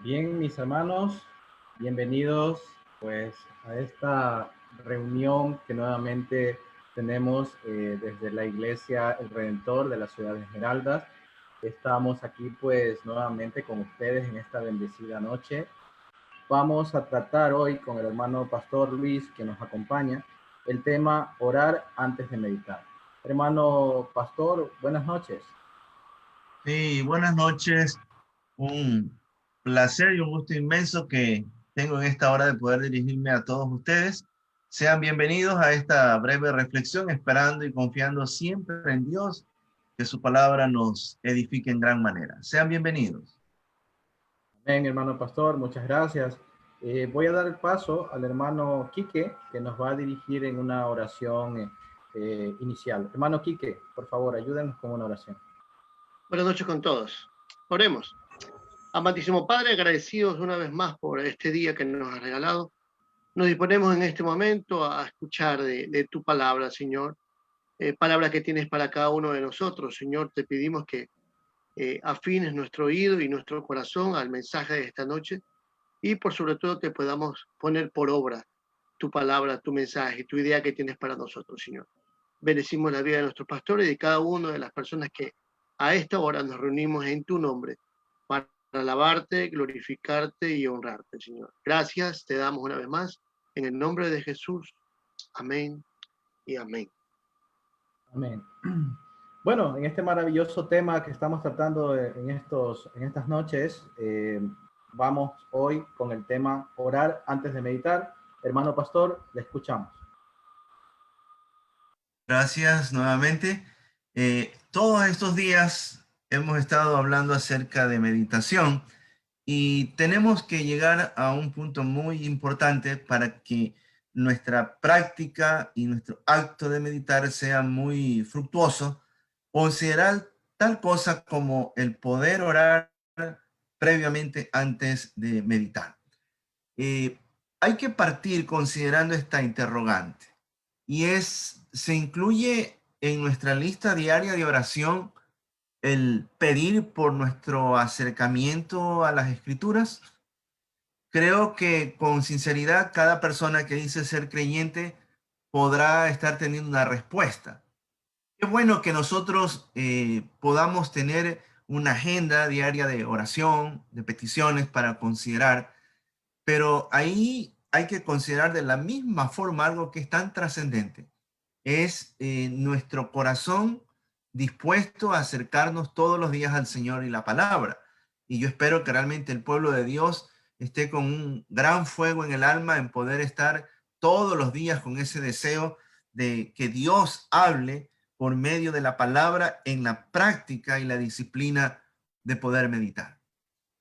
Bien, mis hermanos, bienvenidos pues a esta reunión que nuevamente tenemos desde la Iglesia El Redentor de la ciudad de Esmeraldas. Estamos aquí pues nuevamente con ustedes en esta bendecida noche. Vamos a tratar hoy con el hermano Pastor Luis que nos acompaña el tema orar antes de meditar. Hermano Pastor, buenas noches. Sí, buenas noches. Un placer y un gusto inmenso que tengo en esta hora de poder dirigirme a todos ustedes. Sean bienvenidos a esta breve reflexión, esperando y confiando siempre en Dios, que su palabra nos edifique en gran manera. Sean bienvenidos. Amén, hermano pastor, muchas gracias. Voy a dar el paso al hermano Quique, que nos va a dirigir en una oración inicial. Hermano Quique, por favor, ayúdenos con una oración. Buenas noches con todos. Oremos. Amantísimo Padre, agradecidos una vez más por este día que nos has regalado. Nos disponemos en este momento a escuchar de tu palabra, Señor. Palabra que tienes para cada uno de nosotros, Señor. Te pedimos que afines nuestro oído y nuestro corazón al mensaje de esta noche y por sobre todo que podamos poner por obra tu palabra, tu mensaje, tu idea que tienes para nosotros, Señor. Bendecimos la vida de nuestros pastores y de cada una de las personas que a esta hora nos reunimos en tu nombre para alabarte, glorificarte y honrarte, Señor. Gracias, te damos una vez más en el nombre de Jesús. Amén y amén. Amén. Bueno, en este maravilloso tema que estamos tratando en estas noches, vamos hoy con el tema orar antes de meditar. Hermano pastor, le escuchamos. Gracias nuevamente. Todos estos días hemos estado hablando acerca de meditación y tenemos que llegar a un punto muy importante para que nuestra práctica y nuestro acto de meditar sea muy fructuoso. Considerar tal cosa como el poder orar previamente antes de meditar. Eh, Hay que partir considerando esta interrogante y ¿se incluye en nuestra lista diaria de oración el pedir por nuestro acercamiento a las escrituras? Creo que con sinceridad cada persona que dice ser creyente podrá estar teniendo una respuesta. Qué bueno que nosotros podamos tener una agenda diaria de oración, de peticiones para considerar, pero ahí hay que considerar de la misma forma algo que es tan trascendente. Es nuestro corazón dispuesto a acercarnos todos los días al Señor y la palabra. Y yo espero que realmente el pueblo de Dios esté con un gran fuego en el alma en poder estar todos los días con ese deseo de que Dios hable por medio de la palabra en la práctica y la disciplina de poder meditar.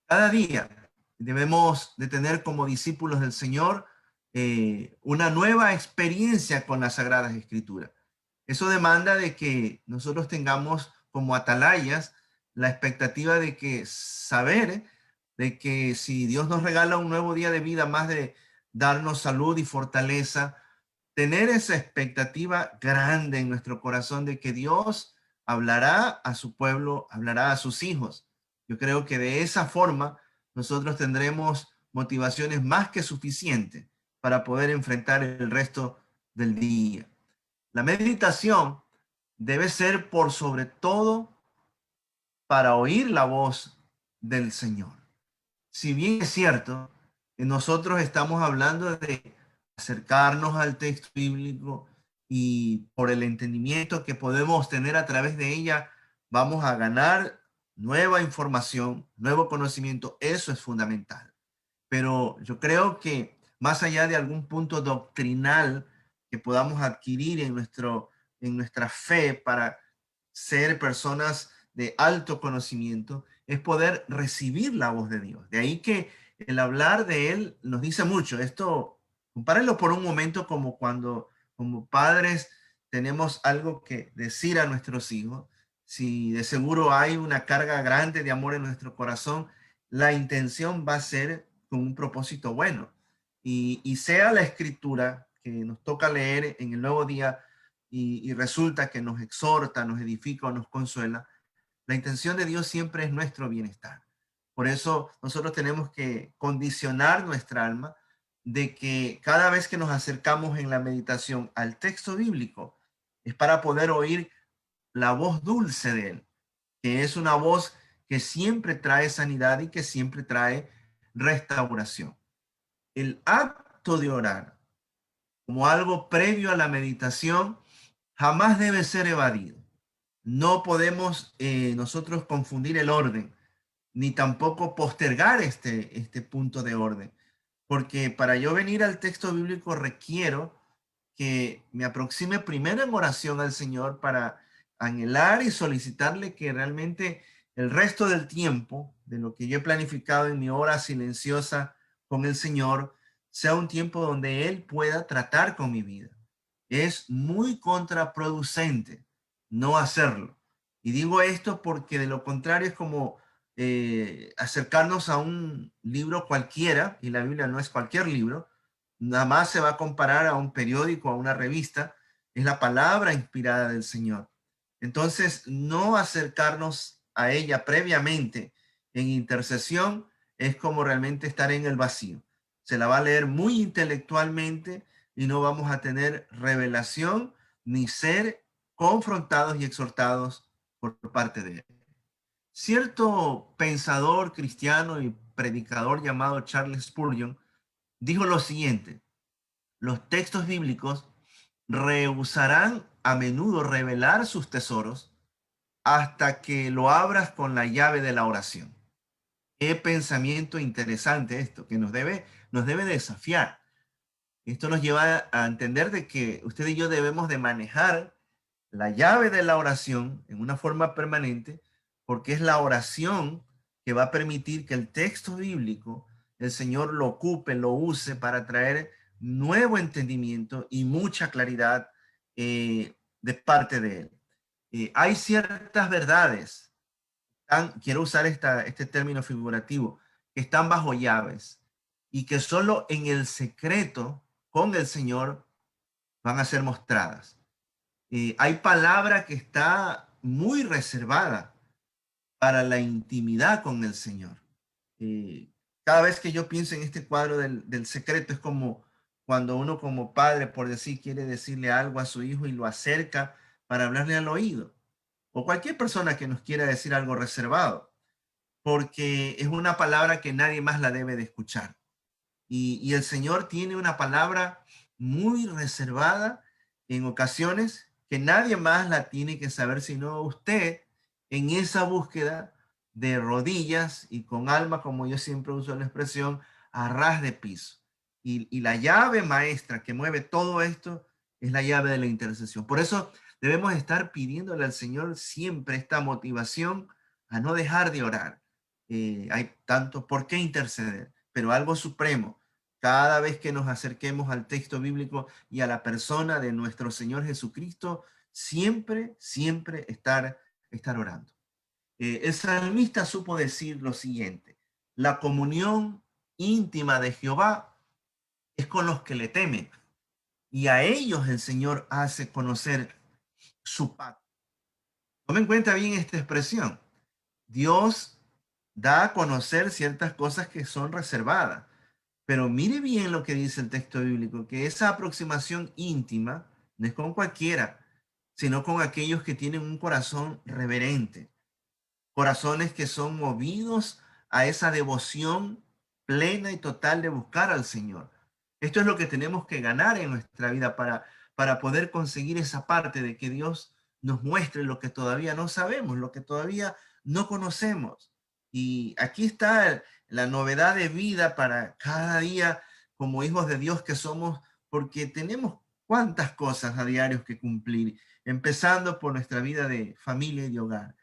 Cada día debemos de tener como discípulos del Señor una nueva experiencia con las Sagradas Escrituras. Eso demanda de que nosotros tengamos como atalayas la expectativa de que saber de que si Dios nos regala un nuevo día de vida, más de darnos salud y fortaleza, tener esa expectativa grande en nuestro corazón de que Dios hablará a su pueblo, hablará a sus hijos. Yo creo que de esa forma nosotros tendremos motivaciones más que suficientes para poder enfrentar el resto del día. La meditación debe ser por sobre todo para oír la voz del Señor. Si bien es cierto que nosotros estamos hablando de acercarnos al texto bíblico y por el entendimiento que podemos tener a través de ella, vamos a ganar nueva información, nuevo conocimiento, eso es fundamental. Pero yo creo que más allá de algún punto doctrinal que podamos adquirir en nuestra fe para ser personas de alto conocimiento, es poder recibir la voz de Dios. De ahí que el hablar de Él nos dice mucho. Esto, compárenlo por un momento como cuando como padres tenemos algo que decir a nuestros hijos. Si de seguro hay una carga grande de amor en nuestro corazón, la intención va a ser con un propósito bueno. Y sea la escritura que nos toca leer en el nuevo día y resulta que nos exhorta, nos edifica o nos consuela, la intención de Dios siempre es nuestro bienestar. Por eso nosotros tenemos que condicionar nuestra alma de que cada vez que nos acercamos en la meditación al texto bíblico es para poder oír la voz dulce de él, que es una voz que siempre trae sanidad y que siempre trae restauración. El acto de orar como algo previo a la meditación jamás debe ser evadido. No podemos nosotros confundir el orden, ni tampoco postergar este punto de orden, porque para yo venir al texto bíblico requiero que me aproxime primero en oración al Señor para anhelar y solicitarle que realmente el resto del tiempo de lo que yo he planificado en mi hora silenciosa con el Señor sea un tiempo donde Él pueda tratar con mi vida. Es muy contraproducente no hacerlo. Y digo esto porque de lo contrario es como acercarnos a un libro cualquiera, y la Biblia no es cualquier libro, nada más se va a comparar a un periódico, a una revista, es la palabra inspirada del Señor. Entonces, no acercarnos a ella previamente en intercesión es como realmente estar en el vacío. Se la va a leer muy intelectualmente y no vamos a tener revelación ni ser confrontados y exhortados por parte de él. Cierto pensador cristiano y predicador llamado Charles Spurgeon dijo lo siguiente: los textos bíblicos rehusarán a menudo revelar sus tesoros hasta que lo abras con la llave de la oración. Qué pensamiento interesante esto, que nos debe desafiar. Esto nos lleva a entender de que usted y yo debemos de manejar la llave de la oración en una forma permanente, porque es la oración que va a permitir que el texto bíblico, el Señor lo ocupe, lo use para traer nuevo entendimiento y mucha claridad de parte de él. Hay ciertas verdades, quiero usar este término figurativo, que están bajo llaves y que solo en el secreto con el Señor van a ser mostradas. Hay palabra que está muy reservada para la intimidad con el Señor. Cada vez que yo pienso en este cuadro del secreto, es como cuando uno como padre, por decir, quiere decirle algo a su hijo y lo acerca para hablarle al oído. O cualquier persona que nos quiera decir algo reservado, porque es una palabra que nadie más la debe de escuchar. Y el Señor tiene una palabra muy reservada en ocasiones que nadie más la tiene que saber sino usted, en esa búsqueda de rodillas y con alma, como yo siempre uso la expresión, a ras de piso. Y la llave maestra que mueve todo esto es la llave de la intercesión. Por eso debemos estar pidiéndole al Señor siempre esta motivación a no dejar de orar. Hay tanto por qué interceder, pero algo supremo: cada vez que nos acerquemos al texto bíblico y a la persona de nuestro Señor Jesucristo, siempre, siempre estar orando. El salmista supo decir lo siguiente: la comunión íntima de Jehová es con los que le temen, y a ellos el Señor hace conocer su pacto. Tomen en cuenta bien esta expresión. Dios da a conocer ciertas cosas que son reservadas. Pero mire bien lo que dice el texto bíblico, que esa aproximación íntima no es con cualquiera, sino con aquellos que tienen un corazón reverente, corazones que son movidos a esa devoción plena y total de buscar al Señor. Esto es lo que tenemos que ganar en nuestra vida para poder conseguir esa parte de que Dios nos muestre lo que todavía no sabemos, lo que todavía no conocemos. Y aquí está la novedad de vida para cada día como hijos de Dios que somos, porque tenemos cuántas cosas a diario que cumplir, empezando por nuestra vida de familia y de hogar.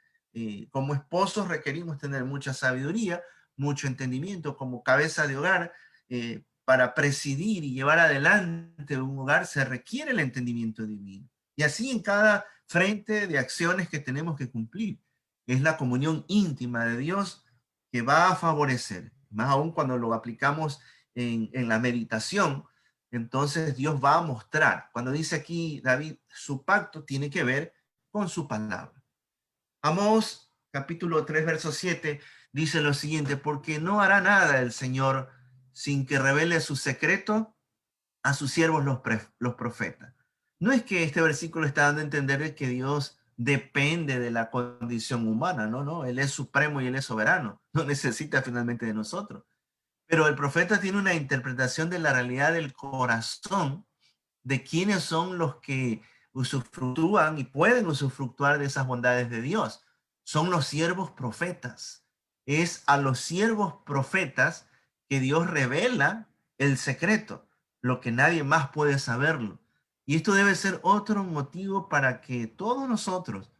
Como esposos requerimos tener mucha sabiduría, mucho entendimiento. Como cabeza de hogar, para presidir y llevar adelante un hogar se requiere el entendimiento divino. Y así en cada frente de acciones que tenemos que cumplir. Es la comunión íntima de Dios que va a favorecer, más aún cuando lo aplicamos en la meditación. Entonces Dios va a mostrar. Cuando dice aquí David, su pacto tiene que ver con su palabra. Amós capítulo 3, verso 7 dice lo siguiente: porque no hará nada el Señor sin que revele su secreto a sus siervos los profetas. No es que este versículo está dando a entender que Dios depende de la condición humana, no, no, Él es supremo y Él es soberano, no necesita finalmente de nosotros. Pero el profeta tiene una interpretación de la realidad del corazón, de quiénes son los que usufructúan y pueden usufructuar de esas bondades de Dios. Son los siervos profetas. Es a los siervos profetas que Dios revela el secreto, lo que nadie más puede saberlo. Y esto debe ser otro motivo para que todos nosotros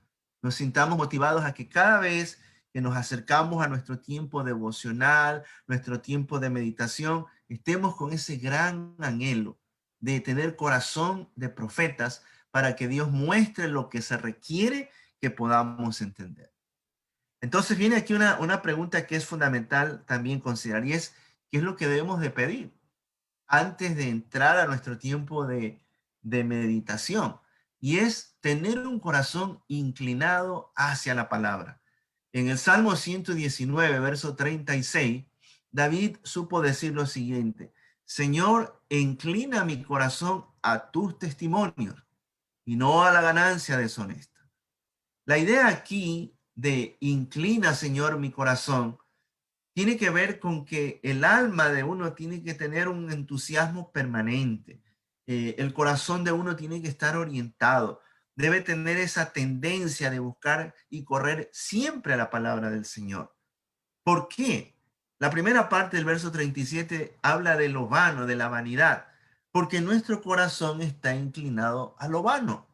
nos sintamos motivados a que cada vez que nos acercamos a nuestro tiempo devocional, nuestro tiempo de meditación, estemos con ese gran anhelo de tener corazón de profetas para que Dios muestre lo que se requiere que podamos entender. Entonces viene aquí una pregunta que es fundamental también considerar, y es: ¿qué es lo que debemos de pedir antes de entrar a nuestro tiempo de meditación? Y es tener un corazón inclinado hacia la palabra. En el Salmo 119, verso 36, David supo decir lo siguiente: Señor, inclina mi corazón a tus testimonios y no a la ganancia deshonesta. La idea aquí de inclina, Señor, mi corazón, tiene que ver con que el alma de uno tiene que tener un entusiasmo permanente. El corazón de uno tiene que estar orientado. Debe tener esa tendencia de buscar y correr siempre a la palabra del Señor. ¿Por qué? La primera parte del verso 37 habla de lo vano, de la vanidad, porque nuestro corazón está inclinado a lo vano.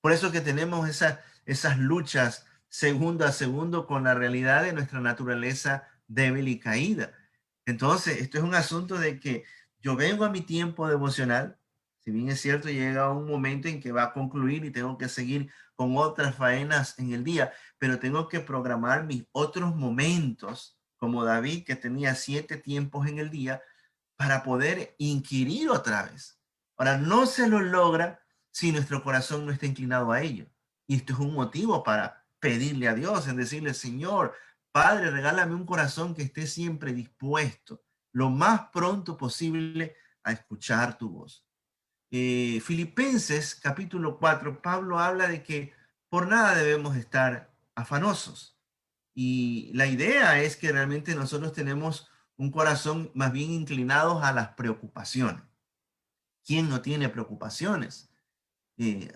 Por eso que tenemos esas luchas segundo a segundo con la realidad de nuestra naturaleza débil y caída. Entonces, esto es un asunto de que yo vengo a mi tiempo devocional, si bien es cierto, llega un momento en que va a concluir y tengo que seguir con otras faenas en el día, pero tengo que programar mis otros momentos, como David, que tenía 7 tiempos en el día, para poder inquirir otra vez. Ahora, no se lo logra si nuestro corazón no está inclinado a ello. Y esto es un motivo para pedirle a Dios, en decirle: Señor, Padre, regálame un corazón que esté siempre dispuesto, lo más pronto posible, a escuchar tu voz. Filipenses capítulo 4, Pablo habla de que por nada debemos estar afanosos. Y la idea es que realmente nosotros tenemos un corazón más bien inclinado a las preocupaciones. ¿Quién no tiene preocupaciones?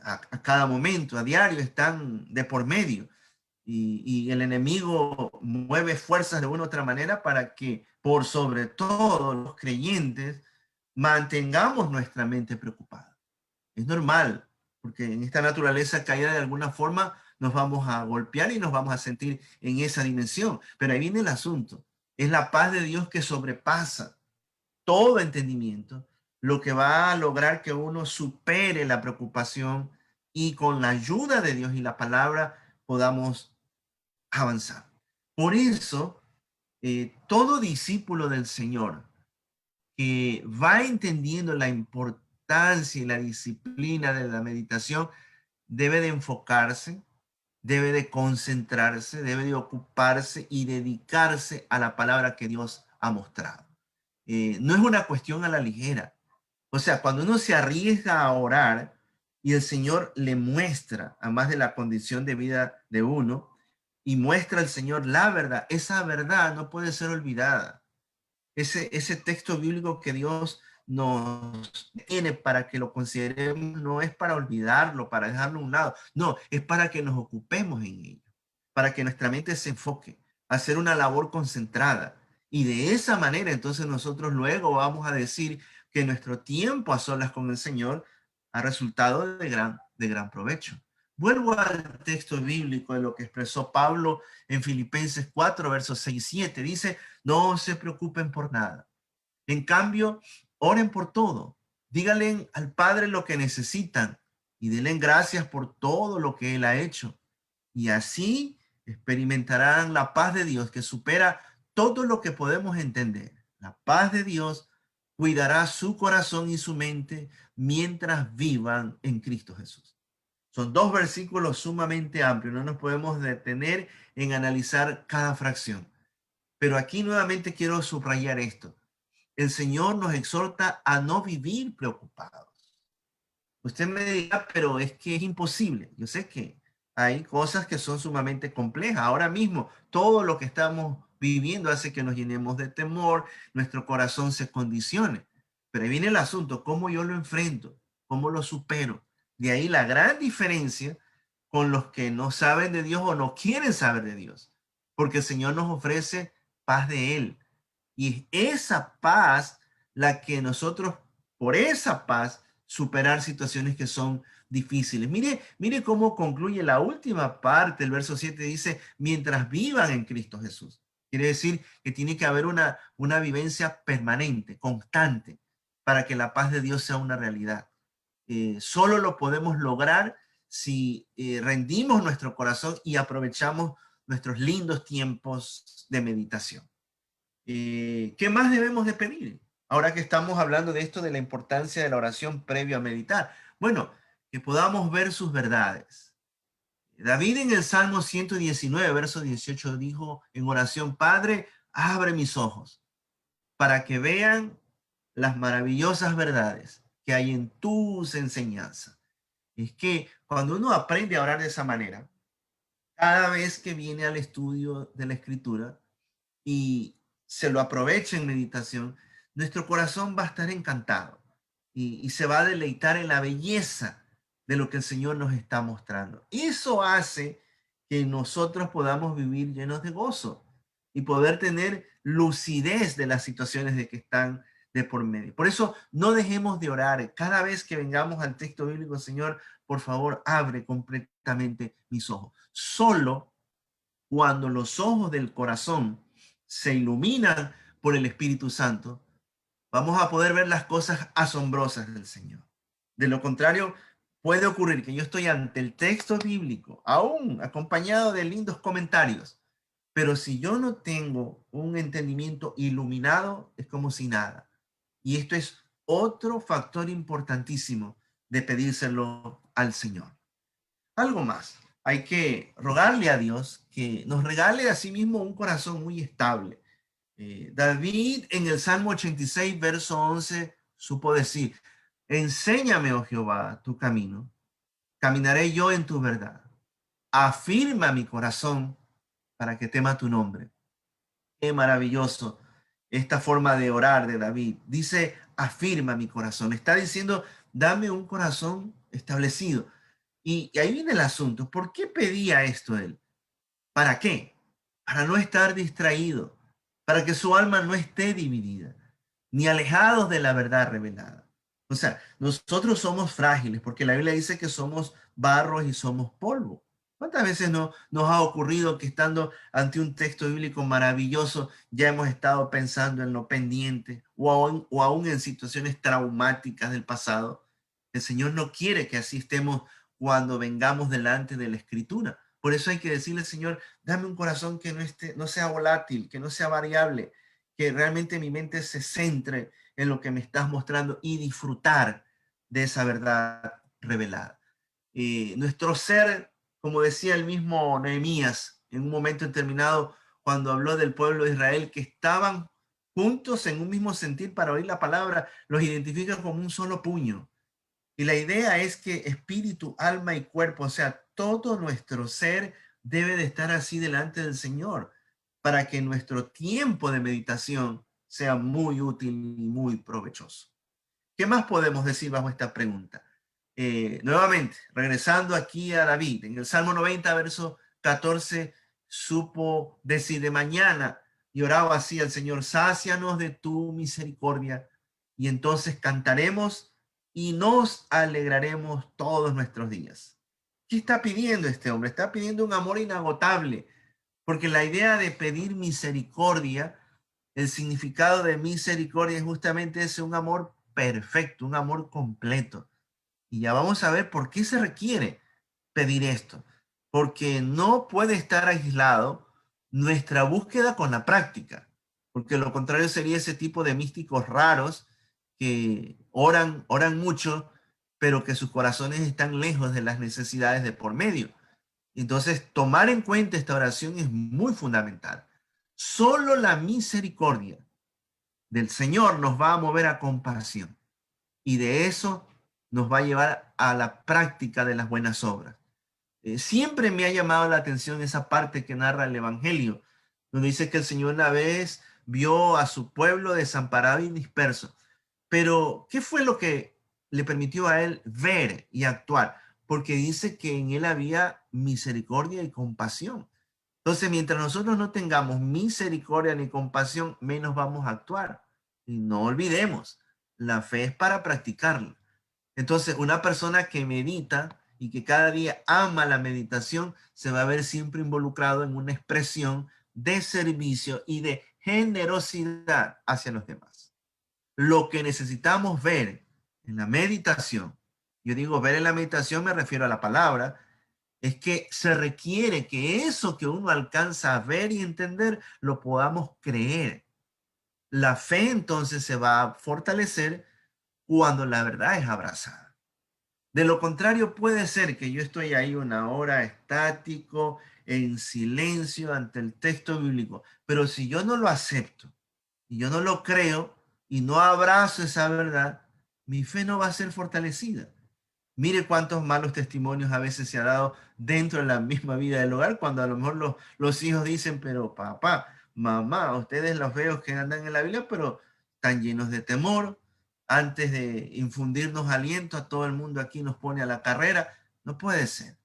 A cada momento, a diario, están de por medio. Y el enemigo mueve fuerzas de una u otra manera para que, por sobre todo los creyentes, mantengamos nuestra mente preocupada. Es normal, porque en esta naturaleza caída de alguna forma nos vamos a golpear y nos vamos a sentir en esa dimensión. Pero ahí viene el asunto. Es la paz de Dios que sobrepasa todo entendimiento, lo que va a lograr que uno supere la preocupación y con la ayuda de Dios y la palabra podamos avanzar. Por eso, todo discípulo del Señor que va entendiendo la importancia y la disciplina de la meditación debe de enfocarse, debe de concentrarse, debe de ocuparse y dedicarse a la palabra que Dios ha mostrado. No es una cuestión a la ligera. O sea, cuando uno se arriesga a orar y el Señor le muestra, además de la condición de vida de uno, y muestra al Señor la verdad, esa verdad no puede ser olvidada. Ese texto bíblico que Dios nos tiene para que lo consideremos no es para olvidarlo, para dejarlo a un lado. No, es para que nos ocupemos en ello, para que nuestra mente se enfoque a hacer una labor concentrada. Y de esa manera, entonces nosotros luego vamos a decir que nuestro tiempo a solas con el Señor ha resultado de gran provecho. Vuelvo al texto bíblico de lo que expresó Pablo en Filipenses 4, versos 6 y 7. Dice: no se preocupen por nada. En cambio, oren por todo. Díganle al Padre lo que necesitan y denle gracias por todo lo que Él ha hecho. Y así experimentarán la paz de Dios que supera todo lo que podemos entender. La paz de Dios cuidará su corazón y su mente mientras vivan en Cristo Jesús. Son 2 versículos sumamente amplios. No nos podemos detener en analizar cada fracción. Pero aquí nuevamente quiero subrayar esto. El Señor nos exhorta a no vivir preocupados. Usted me dirá, pero es que es imposible. Yo sé que hay cosas que son sumamente complejas. Ahora mismo, todo lo que estamos viviendo hace que nos llenemos de temor, nuestro corazón se condicione. Pero ahí viene el asunto, ¿cómo yo lo enfrento? ¿Cómo lo supero? De ahí la gran diferencia con los que no saben de Dios o no quieren saber de Dios. Porque el Señor nos ofrece paz de Él. Y es esa paz la que nosotros, por esa paz, superar situaciones que son difíciles. Mire cómo concluye la última parte, el verso 7 dice, mientras vivan en Cristo Jesús. Quiere decir que tiene que haber una vivencia permanente, constante, para que la paz de Dios sea una realidad. Solo lo podemos lograr si rendimos nuestro corazón y aprovechamos nuestros lindos tiempos de meditación. ¿Qué más debemos de pedir? Ahora que estamos hablando de esto, de la importancia de la oración previo a meditar. Bueno, que podamos ver sus verdades. David en el Salmo 119, verso 18, dijo en oración, Padre, abre mis ojos para que vean las maravillosas verdades que hay en tus enseñanzas. Es que cuando uno aprende a orar de esa manera, cada vez que viene al estudio de la Escritura, y se lo aprovecha en meditación, nuestro corazón va a estar encantado y se va a deleitar en la belleza de lo que el Señor nos está mostrando. Eso hace que nosotros podamos vivir llenos de gozo y poder tener lucidez de las situaciones de que están de por medio. Por eso no dejemos de orar. Cada vez que vengamos al texto bíblico, Señor, por favor, abre completamente mis ojos. Solo cuando los ojos del corazón se iluminan por el Espíritu Santo, vamos a poder ver las cosas asombrosas del Señor. De lo contrario, puede ocurrir que yo estoy ante el texto bíblico, aún acompañado de lindos comentarios, pero si yo no tengo un entendimiento iluminado, es como si nada. Y esto es otro factor importantísimo de pedírselo al Señor. Algo más, hay que rogarle a Dios que nos regale a sí mismo un corazón muy estable. David en el Salmo 86, verso 11, supo decir, enséñame, oh Jehová, tu camino, caminaré yo en tu verdad. Afirma mi corazón para que tema tu nombre. Qué maravilloso esta forma de orar de David. Dice, afirma mi corazón. Está diciendo, dame un corazón establecido. Y ahí viene el asunto. ¿Por qué pedía esto él? ¿Para qué? Para no estar distraído, para que su alma no esté dividida, ni alejados de la verdad revelada. O sea, nosotros somos frágiles, porque la Biblia dice que somos barro y somos polvo. ¿Cuántas veces nos ha ocurrido que estando ante un texto bíblico maravilloso ya hemos estado pensando en lo pendiente o aún en situaciones traumáticas del pasado? El Señor no quiere que así estemos cuando vengamos delante de la Escritura. Por eso hay que decirle, Señor, dame un corazón que no sea volátil, que no sea variable, que realmente mi mente se centre en lo que me estás mostrando y disfrutar de esa verdad revelada. Nuestro ser, como decía el mismo Nehemías en un momento determinado, cuando habló del pueblo de Israel, que estaban juntos en un mismo sentir para oír la palabra, los identifica como un solo puño. Y la idea es que espíritu, alma y cuerpo, o sea, todo nuestro ser debe de estar así delante del Señor para que nuestro tiempo de meditación sea muy útil y muy provechoso. ¿Qué más podemos decir bajo esta pregunta? Nuevamente, regresando aquí a David, en el Salmo 90, verso 14, supo decir de mañana y oraba así al Señor, sácianos de tu misericordia y entonces cantaremos y nos alegraremos todos nuestros días. ¿Qué está pidiendo este hombre? Está pidiendo un amor inagotable, porque la idea de pedir misericordia, el significado de misericordia es justamente ese, un amor perfecto, un amor completo. Y ya vamos a ver por qué se requiere pedir esto. Porque no puede estar aislado nuestra búsqueda con la práctica. Porque lo contrario sería ese tipo de místicos raros que oran mucho, pero que sus corazones están lejos de las necesidades de por medio. Entonces, tomar en cuenta esta oración es muy fundamental. Solo la misericordia del Señor nos va a mover a compasión. Y de eso nos va a llevar a la práctica de las buenas obras. Siempre me ha llamado la atención esa parte que narra el Evangelio, donde dice que el Señor una vez vio a su pueblo desamparado y disperso. Pero, ¿qué fue lo que le permitió a él ver y actuar? Porque dice que en él había misericordia y compasión. Entonces, mientras nosotros no tengamos misericordia ni compasión, menos vamos a actuar. Y no olvidemos, la fe es para practicarla. Entonces, una persona que medita y que cada día ama la meditación, se va a ver siempre involucrado en una expresión de servicio y de generosidad hacia los demás. Lo que necesitamos ver en la meditación, yo digo ver en la meditación, me refiero a la palabra, es que se requiere que eso que uno alcanza a ver y entender, lo podamos creer. La fe entonces se va a fortalecer cuando la verdad es abrazada. De lo contrario, puede ser que yo estoy ahí una hora estático, en silencio ante el texto bíblico, pero si yo no lo acepto y yo no lo creo y no abrazo esa verdad, mi fe no va a ser fortalecida. Mire cuántos malos testimonios a veces se ha dado dentro de la misma vida del hogar, cuando a lo mejor los hijos dicen, pero papá, mamá, ustedes los veo que andan en la Biblia, pero están llenos de temor. Antes de infundirnos aliento, a todo el mundo aquí nos pone a la carrera. No puede ser.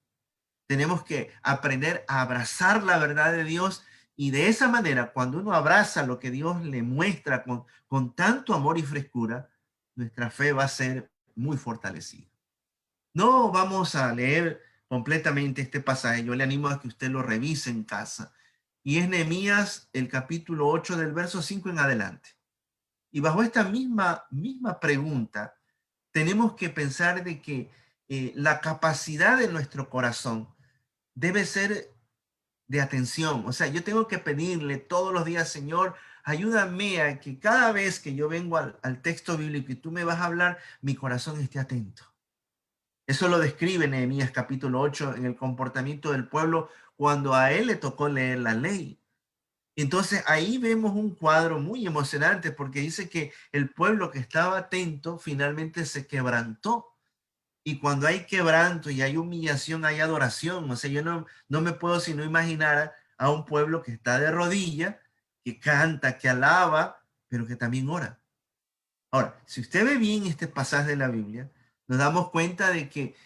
Tenemos que aprender a abrazar la verdad de Dios, y de esa manera, cuando uno abraza lo que Dios le muestra con tanto amor y frescura, nuestra fe va a ser muy fortalecida. No vamos a leer completamente este pasaje. Yo le animo a que usted lo revise en casa. Y es Nehemías, el capítulo 8, del verso 5 en adelante. Y bajo esta misma pregunta, tenemos que pensar de que la capacidad de nuestro corazón debe ser de atención. O sea, yo tengo que pedirle todos los días, Señor, ayúdame a que cada vez que yo vengo al texto bíblico y tú me vas a hablar, mi corazón esté atento. Eso lo describe Nehemías capítulo 8 en el comportamiento del pueblo cuando a él le tocó leer la ley. Entonces ahí vemos un cuadro muy emocionante, porque dice que el pueblo que estaba atento finalmente se quebrantó. Y cuando hay quebranto y hay humillación, hay adoración. O sea, yo no me puedo sino imaginar a un pueblo que está de rodilla, que canta, que alaba, pero que también ora. Ahora, si usted ve bien este pasaje de la Biblia, nos damos cuenta de que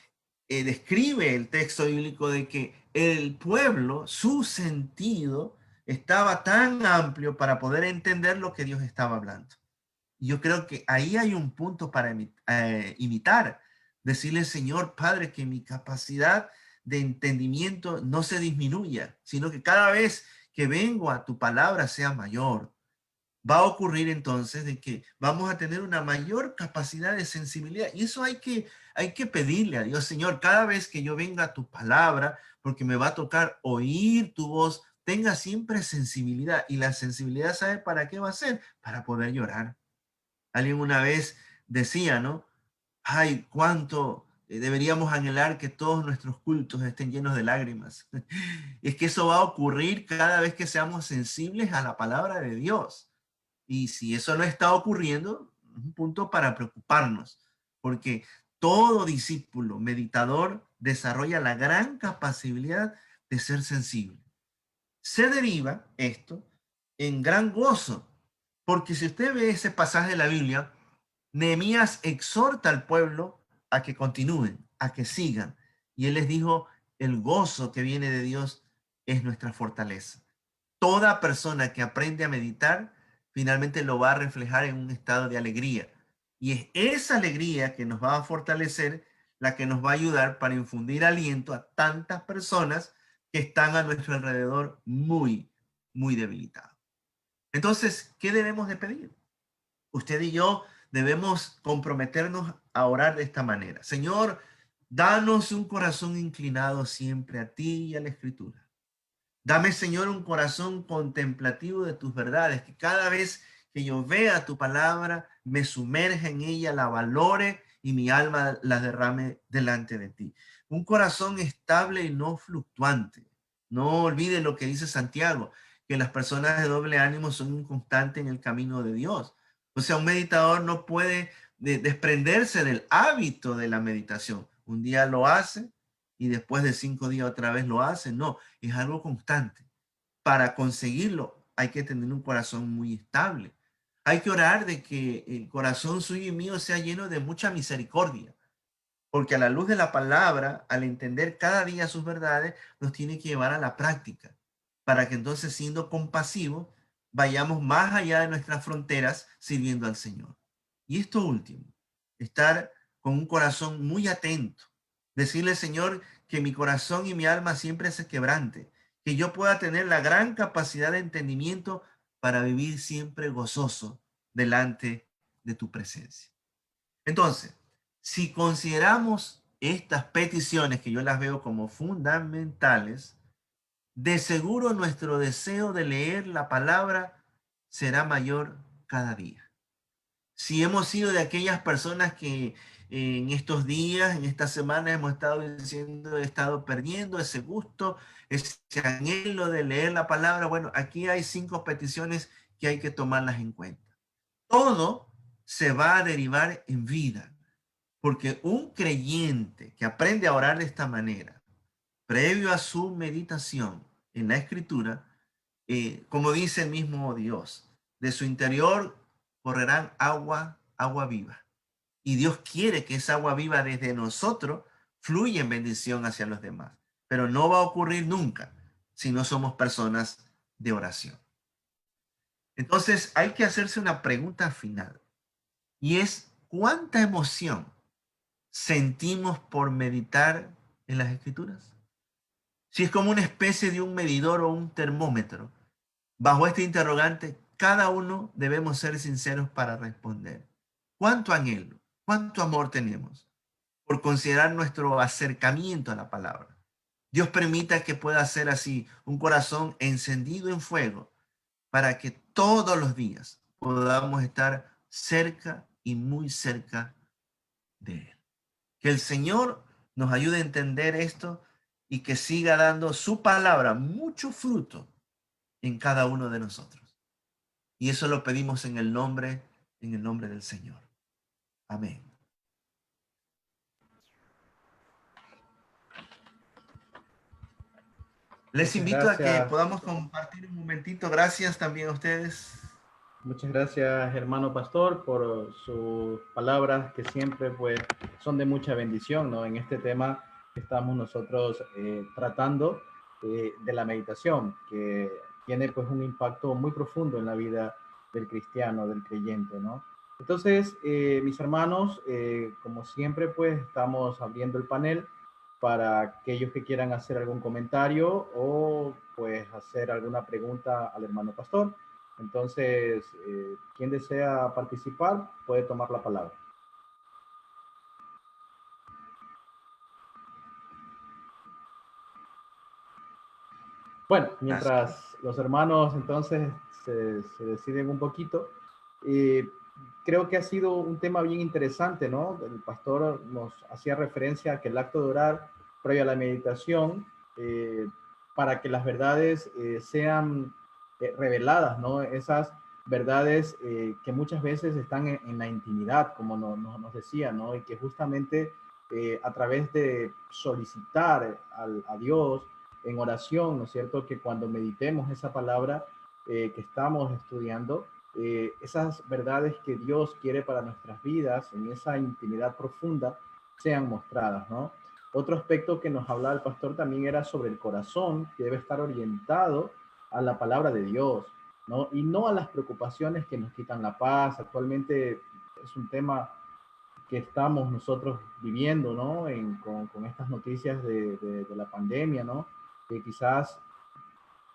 describe el texto bíblico de que el pueblo, su sentido estaba tan amplio para poder entender lo que Dios estaba hablando. Y yo creo que ahí hay un punto para imitar, decirle, Señor Padre, que mi capacidad de entendimiento no se disminuya, sino que cada vez que vengo a tu palabra sea mayor. Va a ocurrir entonces de que vamos a tener una mayor capacidad de sensibilidad. Y eso hay que pedirle a Dios, Señor, cada vez que yo venga a tu palabra, porque me va a tocar oír tu voz, tenga siempre sensibilidad. Y la sensibilidad, ¿sabe para qué va a ser? Para poder llorar. Alguien una vez decía, ¿no? Ay, cuánto deberíamos anhelar que todos nuestros cultos estén llenos de lágrimas. Es que eso va a ocurrir cada vez que seamos sensibles a la palabra de Dios. Y si eso no está ocurriendo, es un punto para preocuparnos, porque todo discípulo meditador desarrolla la gran capacidad de ser sensible. Se deriva esto en gran gozo, porque si usted ve ese pasaje de la Biblia, Nehemías exhorta al pueblo a que continúen, a que sigan. Y él les dijo, el gozo que viene de Dios es nuestra fortaleza. Toda persona que aprende a meditar finalmente lo va a reflejar en un estado de alegría. Y es esa alegría que nos va a fortalecer, la que nos va a ayudar para infundir aliento a tantas personas que están a nuestro alrededor muy debilitadas. Entonces, ¿qué debemos de pedir? Usted y yo debemos comprometernos a orar de esta manera. Señor, danos un corazón inclinado siempre a ti y a la Escritura. Dame, Señor, un corazón contemplativo de tus verdades, que cada vez que yo vea tu palabra, me sumerja en ella, la valore y mi alma la derrame delante de ti. Un corazón estable y no fluctuante. No olvide lo que dice Santiago, que las personas de doble ánimo son inconstantes en el camino de Dios. O sea, un meditador no puede desprenderse del hábito de la meditación. Un día lo hace y después de 5 días otra vez lo hace. No, es algo constante. Para conseguirlo hay que tener un corazón muy estable. Hay que orar de que el corazón suyo y mío sea lleno de mucha misericordia, porque a la luz de la palabra, al entender cada día sus verdades, nos tiene que llevar a la práctica, para que entonces, siendo compasivos, vayamos más allá de nuestras fronteras sirviendo al Señor. Y esto último, estar con un corazón muy atento, decirle, Señor, que mi corazón y mi alma siempre se quebrante, que yo pueda tener la gran capacidad de entendimiento para vivir siempre gozoso delante de tu presencia. Entonces, si consideramos estas peticiones, que yo las veo como fundamentales, de seguro nuestro deseo de leer la palabra será mayor cada día. Si hemos sido de aquellas personas que en estos días, en esta semana hemos estado diciendo, he estado perdiendo ese gusto, ese anhelo de leer la palabra, bueno, aquí hay 5 peticiones que hay que tomarlas en cuenta. Todo se va a derivar en vida, porque un creyente que aprende a orar de esta manera, previo a su meditación en la escritura, como dice el mismo Dios, de su interior correrán agua viva. Y Dios quiere que esa agua viva desde nosotros fluya en bendición hacia los demás. Pero no va a ocurrir nunca si no somos personas de oración. Entonces hay que hacerse una pregunta final. Y es, ¿cuánta emoción sentimos por meditar en las escrituras? Si es como una especie de un medidor o un termómetro, bajo este interrogante, cada uno debemos ser sinceros para responder. ¿Cuánto anhelo, cuánto amor tenemos por considerar nuestro acercamiento a la palabra? Dios permita que pueda ser así un corazón encendido en fuego para que todos los días podamos estar cerca y muy cerca de Él. Que el Señor nos ayude a entender esto y que siga dando su palabra mucho fruto en cada uno de nosotros. Y eso lo pedimos en el nombre del Señor. Amén. Les Muchas invito a que gracias. podamos compartir un momentito. Gracias también a ustedes. Muchas gracias, hermano pastor, por sus palabras que siempre pues son de mucha bendición, ¿no? En este tema que estamos nosotros tratando de la meditación, que tiene pues un impacto muy profundo en la vida del cristiano, del creyente, ¿no? Entonces, mis hermanos, como siempre pues estamos abriendo el panel para aquellos que quieran hacer algún comentario o pues hacer alguna pregunta al hermano pastor. Entonces, quien desea participar puede tomar la palabra. Bueno, Gracias. mientras los hermanos entonces se deciden un poquito, eh, creo que ha sido un tema bien interesante, ¿no? El pastor nos hacía referencia a que el acto de orar previo a la meditación, para que las verdades sean reveladas, ¿no? Esas verdades que muchas veces están en la intimidad, como nos decía, ¿no? Y que justamente a través de solicitar a Dios, en oración, ¿no es cierto? Que cuando meditemos esa palabra que estamos estudiando, esas verdades que Dios quiere para nuestras vidas, en esa intimidad profunda, sean mostradas, ¿no? Otro aspecto que nos hablaba el pastor también era sobre el corazón, que debe estar orientado a la palabra de Dios, ¿no? Y no a las preocupaciones que nos quitan la paz. Actualmente es un tema que estamos nosotros viviendo, ¿no? Con estas noticias de la pandemia, ¿no? Que quizás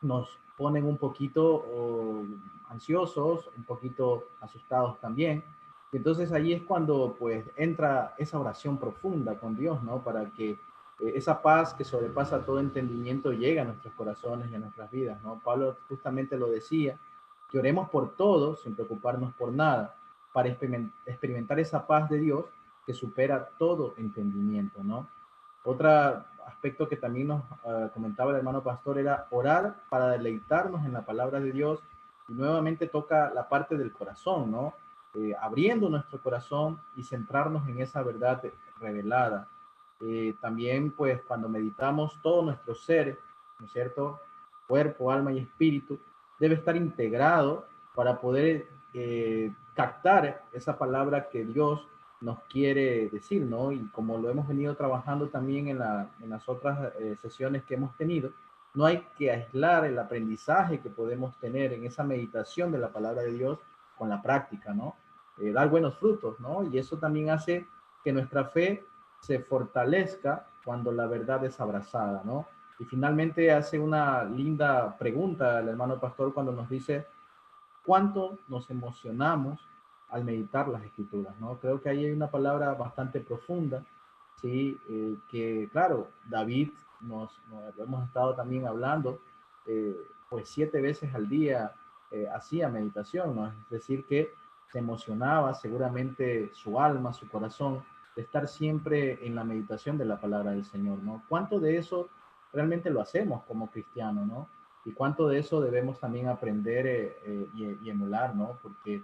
nos ponen un poquito ansiosos, un poquito asustados también. Y entonces ahí es cuando pues entra esa oración profunda con Dios, ¿no? Para que esa paz que sobrepasa todo entendimiento llegue a nuestros corazones y a nuestras vidas, ¿no? Pablo justamente lo decía, que oremos por todo sin preocuparnos por nada, para experimentar esa paz de Dios que supera todo entendimiento, ¿no? Otra aspecto que también nos comentaba el hermano pastor era orar para deleitarnos en la palabra de Dios, y nuevamente toca la parte del corazón, ¿no? Abriendo nuestro corazón y centrarnos en esa verdad revelada. También, pues, cuando meditamos, todo nuestro ser, ¿no es cierto? Cuerpo, alma y espíritu, debe estar integrado para poder captar esa palabra que Dios nos quiere decir, ¿no? Y como lo hemos venido trabajando también en las otras sesiones que hemos tenido, no hay que aislar el aprendizaje que podemos tener en esa meditación de la palabra de Dios con la práctica, ¿no? Dar buenos frutos, ¿no? Y eso también hace que nuestra fe se fortalezca cuando la verdad es abrazada, ¿no? Y finalmente hace una linda pregunta el hermano pastor cuando nos dice, ¿cuánto nos emocionamos al meditar las escrituras, ¿no? Creo que ahí hay una palabra bastante profunda, ¿sí? Que claro, David lo hemos estado también hablando, eh, pues 7 veces al día hacía meditación, ¿no? Es decir, que se emocionaba seguramente su alma, su corazón, de estar siempre en la meditación de la palabra del Señor, ¿no? ¿Cuánto de eso realmente lo hacemos como cristianos, ¿no? Y cuánto de eso debemos también aprender y emular, ¿no? Porque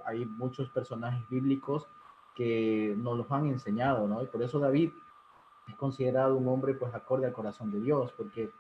hay muchos personajes bíblicos que nos los han enseñado, ¿no? Y por eso David es considerado un hombre pues acorde al corazón de Dios, porque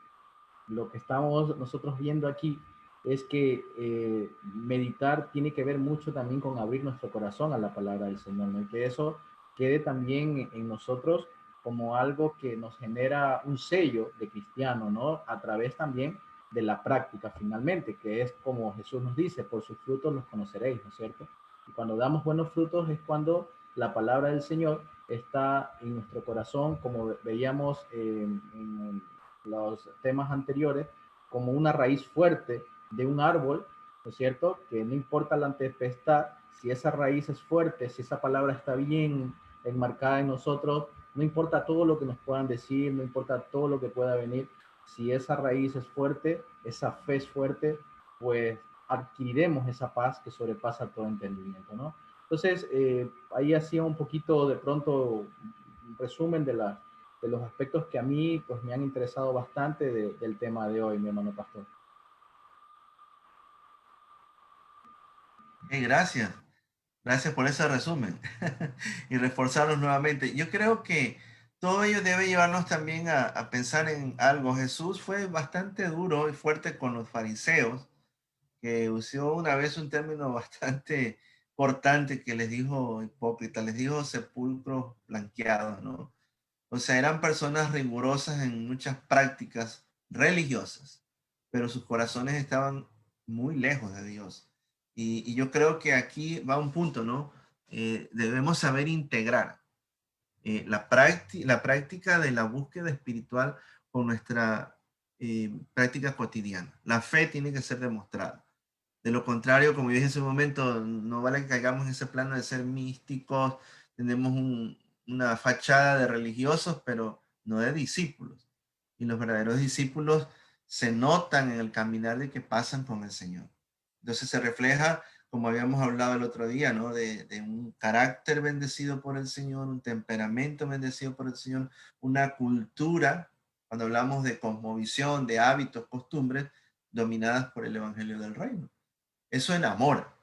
lo que estamos nosotros viendo aquí es que meditar tiene que ver mucho también con abrir nuestro corazón a la palabra del Señor, ¿no? Y que eso quede también en nosotros como algo que nos genera un sello de cristiano, ¿no? A través también de la práctica finalmente, que es como Jesús nos dice, por sus frutos los conoceréis, ¿no es cierto? Y cuando damos buenos frutos es cuando la palabra del Señor está en nuestro corazón, como veíamos en los temas anteriores, como una raíz fuerte de un árbol, ¿no es cierto? Que no importa la tempestad, si esa raíz es fuerte, si esa palabra está bien enmarcada en nosotros, no importa todo lo que nos puedan decir, no importa todo lo que pueda venir, si esa raíz es fuerte, esa fe es fuerte, pues adquiriremos esa paz que sobrepasa todo entendimiento, ¿no? Entonces, ahí hacía un poquito de pronto un resumen de los aspectos que a mí pues me han interesado bastante del tema de hoy, mi hermano pastor. Gracias. Gracias por ese resumen y reforzarnos nuevamente. Yo creo que todo ello debe llevarnos también a pensar en algo. Jesús fue bastante duro y fuerte con los fariseos, que usó una vez un término bastante cortante que les dijo hipócrita, les dijo sepulcros blanqueados, ¿no? O sea, eran personas rigurosas en muchas prácticas religiosas, pero sus corazones estaban muy lejos de Dios. Y yo creo que aquí va un punto, ¿no? Debemos saber integrar la práctica de la búsqueda espiritual con nuestra práctica cotidiana. La fe tiene que ser demostrada. De lo contrario, como dije en ese momento, no vale que caigamos en ese plano de ser místicos, tenemos una fachada de religiosos, pero no de discípulos. Y los verdaderos discípulos se notan en el caminar de que pasan con el Señor. Entonces se refleja, como habíamos hablado el otro día, ¿no? De un carácter bendecido por el Señor, un temperamento bendecido por el Señor, una cultura, cuando hablamos de cosmovisión, de hábitos, costumbres, dominadas por el Evangelio del Reino. Eso enamora,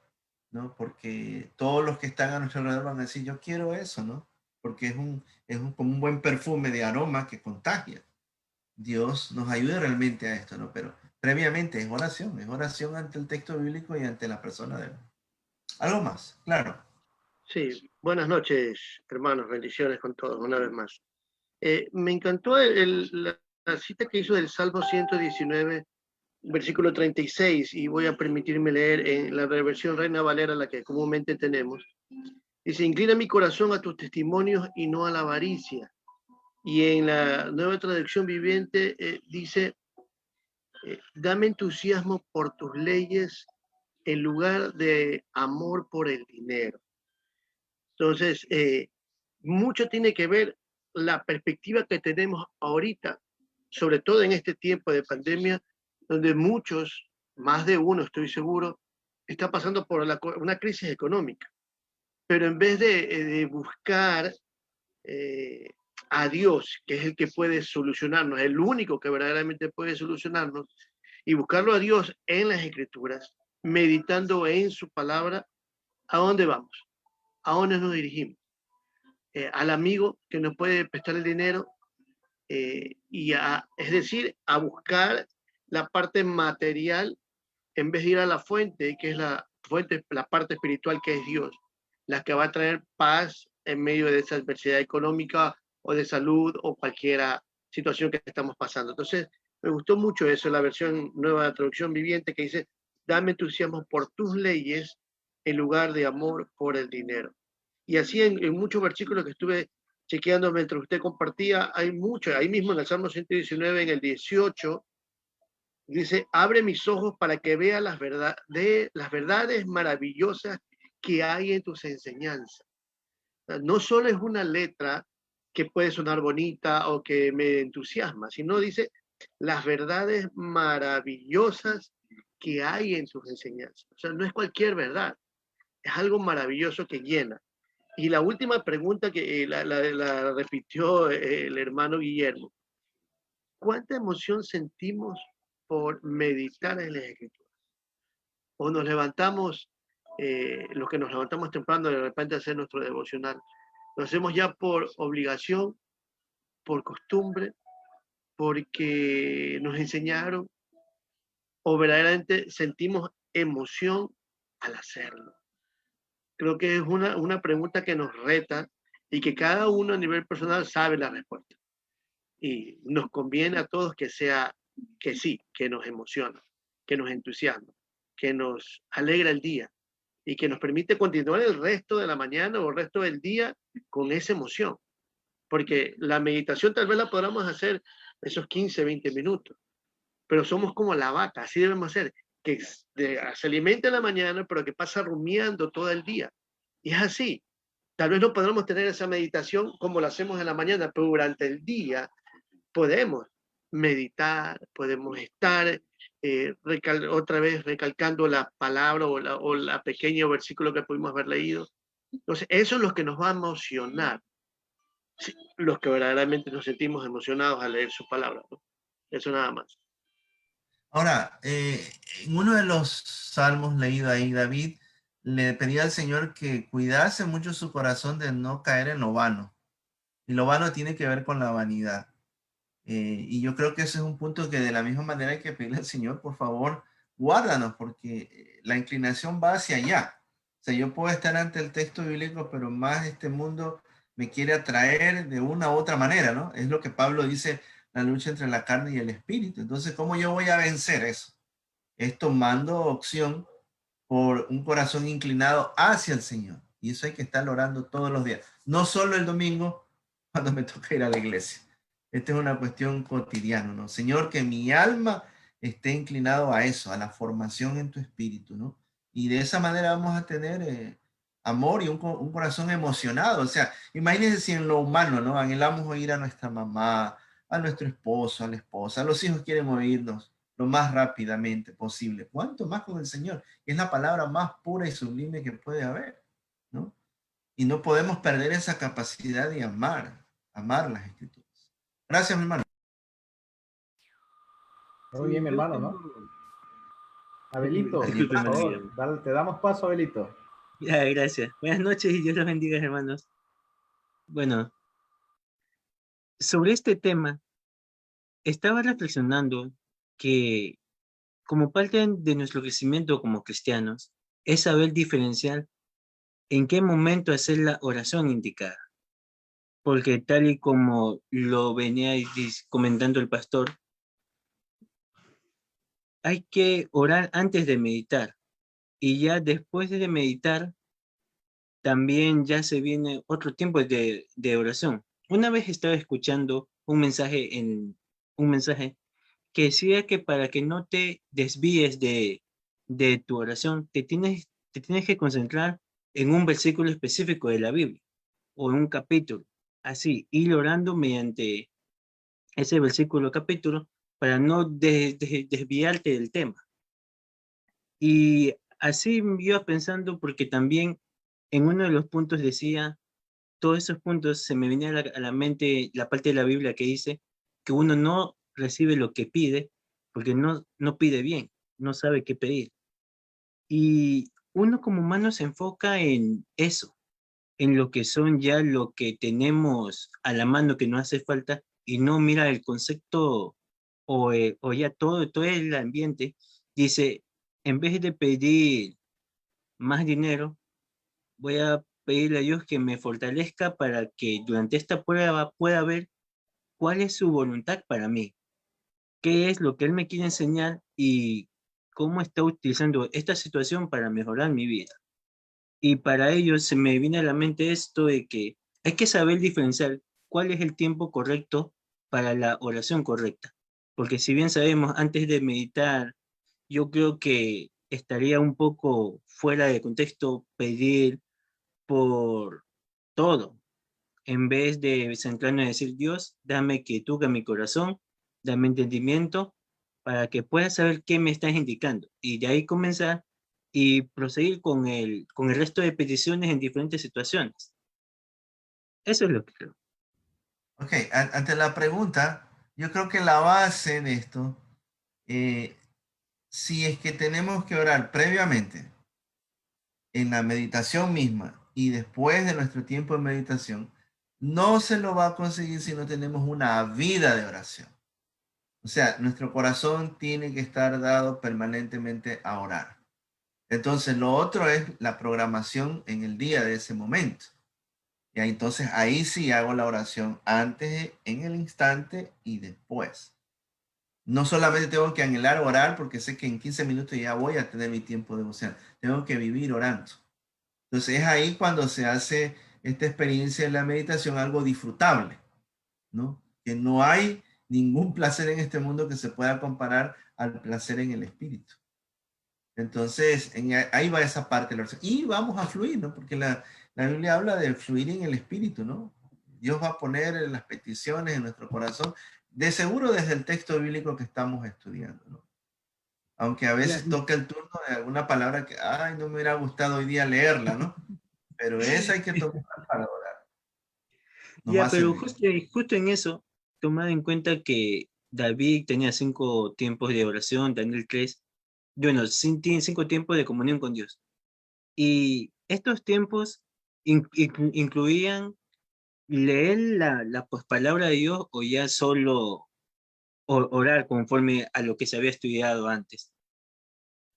¿no? Porque todos los que están a nuestro alrededor van a decir, yo quiero eso, ¿no? Porque como un buen perfume de aroma que contagia. Dios nos ayude realmente a esto, ¿no? Pero previamente es oración ante el texto bíblico y ante la persona de él. Algo más, claro. Sí, buenas noches, hermanos, bendiciones con todos, una vez más. Me encantó la cita que hizo del Salmo 119, versículo 36, y voy a permitirme leer en la versión Reina Valera, la que comúnmente tenemos. Dice, inclina mi corazón a tus testimonios y no a la avaricia. Y en la nueva traducción viviente dice, dame entusiasmo por tus leyes en lugar de amor por el dinero. Entonces, mucho tiene que ver la perspectiva que tenemos ahorita, sobre todo en este tiempo de pandemia, donde muchos, más de uno estoy seguro, está pasando por una crisis económica. Pero en vez de buscar a Dios, que es el que puede solucionarnos, el único que verdaderamente puede solucionarnos, y buscarlo a Dios en las Escrituras, meditando en su palabra, ¿a dónde vamos? ¿A dónde nos dirigimos? Al amigo que nos puede prestar el dinero, es decir, a buscar la parte material en vez de ir a la fuente, que es la fuente, la parte espiritual que es Dios, la que va a traer paz en medio de esa adversidad económica o de salud o cualquier situación que estamos pasando. Entonces, me gustó mucho eso, la versión nueva de traducción viviente que dice, dame entusiasmo por tus leyes en lugar de amor por el dinero. Y así en muchos versículos que estuve chequeando mientras usted compartía, hay mucho, ahí mismo en el Salmo 119, en el 18, dice, abre mis ojos para que vea las verdades maravillosas que hay en tus enseñanzas. No solo es una letra que puede sonar bonita o que me entusiasma, sino dice las verdades maravillosas que hay en tus enseñanzas. O sea, no es cualquier verdad, es algo maravilloso que llena. Y la última pregunta que la repitió el hermano Guillermo. ¿Cuánta emoción sentimos por meditar en las Escrituras? O nos levantamos, los que nos levantamos temprano, de repente a hacer nuestro devocional. Lo hacemos ya por obligación, por costumbre, porque nos enseñaron, o verdaderamente sentimos emoción al hacerlo. Creo que es una pregunta que nos reta y que cada uno a nivel personal sabe la respuesta. Y nos conviene a todos que sea que sí, que nos emociona, que nos entusiasma, que nos alegra el día y que nos permite continuar el resto de la mañana o el resto del día con esa emoción. Porque la meditación tal vez la podamos hacer esos 15, 20 minutos, pero somos como la vaca, así debemos ser, que se alimenta en la mañana, pero que pasa rumiando todo el día. Y es así. Tal vez no podamos tener esa meditación como la hacemos en la mañana, pero durante el día podemos meditar, podemos estar otra vez recalcando la palabra o la pequeño versículo que pudimos haber leído. Entonces, eso es lo que nos va a emocionar, sí, los que verdaderamente nos sentimos emocionados al leer su palabra, ¿no? Eso nada más. Ahora, en uno de los salmos leído ahí, David le pedía al Señor que cuidase mucho su corazón de no caer en lo vano. Y lo vano tiene que ver con la vanidad. Y yo creo que ese es un punto que de la misma manera hay que pedirle al Señor, por favor, guárdanos, porque la inclinación va hacia allá. O sea, yo puedo estar ante el texto bíblico, pero más este mundo me quiere atraer de una u otra manera, ¿no? Es lo que Pablo dice, la lucha entre la carne y el espíritu. Entonces, ¿cómo yo voy a vencer eso? Es tomando opción por un corazón inclinado hacia el Señor. Y eso hay que estar orando todos los días. No solo el domingo, cuando me toca ir a la iglesia. Esta es una cuestión cotidiana, ¿no? Señor, que mi alma esté inclinado a eso, a la formación en tu espíritu, ¿no? Y de esa manera vamos a tener amor y un corazón emocionado. O sea, imagínense si en lo humano, ¿no? Anhelamos oír a nuestra mamá, a nuestro esposo, a la esposa, los hijos quieren oírnos lo más rápidamente posible. ¿Cuánto más con el Señor? Es la palabra más pura y sublime que puede haber, ¿no? Y no podemos perder esa capacidad de amar las Escrituras. Gracias, mi hermano. Muy bien, mi yo hermano, ¿no? tengo... Abelito, Disculpe, por favor, te damos paso, Abelito. Ya, gracias. Buenas noches y Dios los bendiga, hermanos. Bueno, sobre este tema, estaba reflexionando que como parte de nuestro crecimiento como cristianos, es saber diferenciar en qué momento hacer la oración indicada. Porque tal y como lo venía comentando el pastor, hay que orar antes de meditar. Y ya después de meditar, también ya se viene otro tiempo de oración. Una vez estaba escuchando un mensaje que decía que para que no te desvíes de tu oración, te tienes que concentrar en un versículo específico de la Biblia o en un capítulo. Así, ir orando mediante ese versículo o capítulo para no desviarte del tema. Y así me iba pensando porque también en uno de los puntos decía todos esos puntos se me viene a la mente la parte de la Biblia que dice que uno no recibe lo que pide porque no pide bien, no sabe qué pedir. Y uno como humano se enfoca en eso, en lo que son ya lo que tenemos a la mano que no hace falta y no mira el concepto o ya todo el ambiente. Dice, en vez de pedir más dinero, voy a pedirle a Dios que me fortalezca para que durante esta prueba pueda ver cuál es su voluntad para mí, qué es lo que Él me quiere enseñar y cómo está utilizando esta situación para mejorar mi vida. Y para ello se me viene a la mente esto de que hay que saber diferenciar cuál es el tiempo correcto para la oración correcta. Porque si bien sabemos, antes de meditar, yo creo que estaría un poco fuera de contexto pedir por todo, en vez de centrarnos en decir, Dios, dame quietud en mi corazón, dame entendimiento, para que pueda saber qué me estás indicando. Y de ahí comenzar y proseguir con el resto de peticiones en diferentes situaciones. Eso es lo que creo. Ok, ante la pregunta, yo creo que la base de esto, eh, si es que tenemos que orar previamente en la meditación misma y después de nuestro tiempo de meditación, no se lo va a conseguir si no tenemos una vida de oración. O sea, nuestro corazón tiene que estar dado permanentemente a orar. Entonces, lo otro es la programación en el día de ese momento. Y entonces ahí sí hago la oración antes, en el instante y después. No solamente tengo que anhelar orar porque sé que en 15 minutos ya voy a tener mi tiempo de devoción. Tengo que vivir orando. Entonces es ahí cuando se hace esta experiencia de la meditación algo disfrutable, ¿no? Que no hay ningún placer en este mundo que se pueda comparar al placer en el espíritu. Entonces, ahí va esa parte de la oración. Y vamos a fluir, ¿no? Porque la Biblia habla de fluir en el espíritu, ¿no? Dios va a poner las peticiones en nuestro corazón, de seguro desde el texto bíblico que estamos estudiando, ¿no? Aunque a Ya, veces toca el turno de alguna palabra que, ay, no me hubiera gustado hoy día leerla, ¿no? Pero esa hay que tomarla para orar. Nos va ya, a pero servir. justo en eso, tomad en cuenta que David tenía 5 tiempos de oración, Daniel 3, bueno, 5 tiempos de comunión con Dios. Y estos tiempos incluían leer la pues, palabra de Dios o ya solo orar conforme a lo que se había estudiado antes,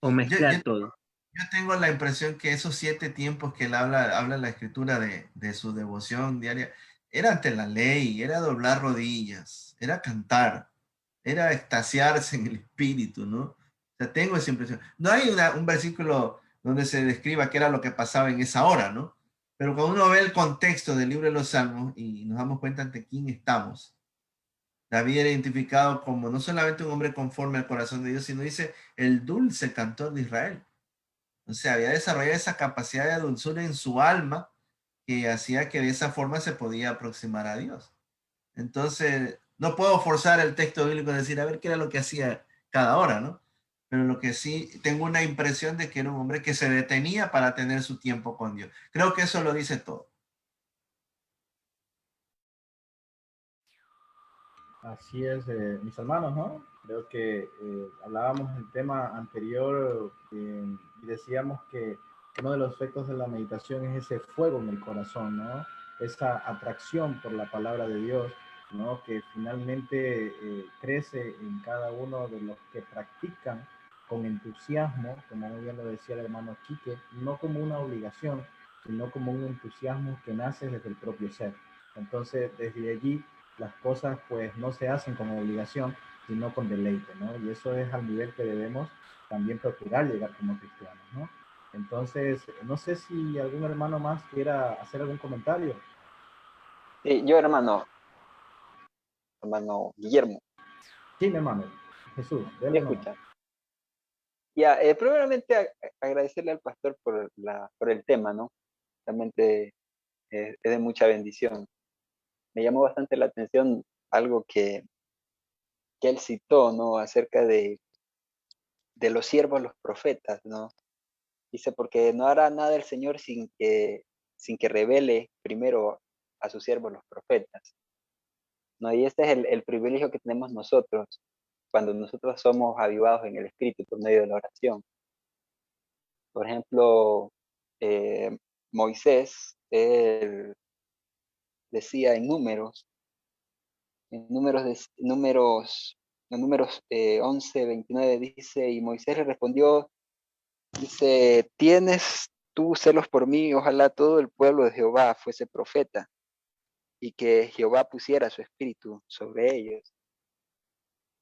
o Yo, mezclar yo, todo. yo tengo la impresión que esos 7 tiempos que él habla en la escritura de su devoción diaria, era ante la ley, era doblar rodillas, era cantar, era extasiarse en el espíritu, ¿no? O sea, tengo esa impresión. No hay un versículo donde se describa qué era lo que pasaba en esa hora, ¿no? Pero cuando uno ve el contexto del libro de los Salmos y nos damos cuenta ante quién estamos, David era identificado como no solamente un hombre conforme al corazón de Dios, sino dice el dulce cantor de Israel. O sea, había desarrollado esa capacidad de dulzura en su alma que hacía que de esa forma se podía aproximar a Dios. Entonces, no puedo forzar el texto bíblico y decir, a ver qué era lo que hacía cada hora, ¿no? Pero lo que sí, tengo una impresión de que era un hombre que se detenía para tener su tiempo con Dios. Creo que eso lo dice todo. Así es, mis hermanos, ¿no? Creo que hablábamos del tema anterior y decíamos que uno de los efectos de la meditación es ese fuego en el corazón, ¿no? Esa atracción por la palabra de Dios, ¿no? Que finalmente crece en cada uno de los que practican con entusiasmo, como muy bien lo decía el hermano Quique, no como una obligación, sino como un entusiasmo que nace desde el propio ser. Entonces, desde allí las cosas pues no se hacen con obligación, sino con deleite, ¿no? Y eso es al nivel que debemos también procurar llegar como cristianos, ¿no? Entonces, no sé si algún hermano más quiera hacer algún comentario. Yo, hermano Guillermo, Sí, mi hermano. Jesús, ¿me déle nomás. escucha? Ya, primeramente agradecerle al pastor por el tema, ¿no? Realmente es de mucha bendición. Me llamó bastante la atención algo que él citó, ¿no? Acerca de los siervos, los profetas, ¿no? Dice, porque no hará nada el Señor sin que revele primero a sus siervos los profetas, ¿no? Y este es el privilegio que tenemos nosotros cuando nosotros somos avivados en el Espíritu por medio de la oración. Por ejemplo, Moisés, él decía en números 11, 29, dice, y Moisés le respondió, dice, ¿tienes tú celos por mí? Ojalá todo el pueblo de Jehová fuese profeta y que Jehová pusiera su espíritu sobre ellos.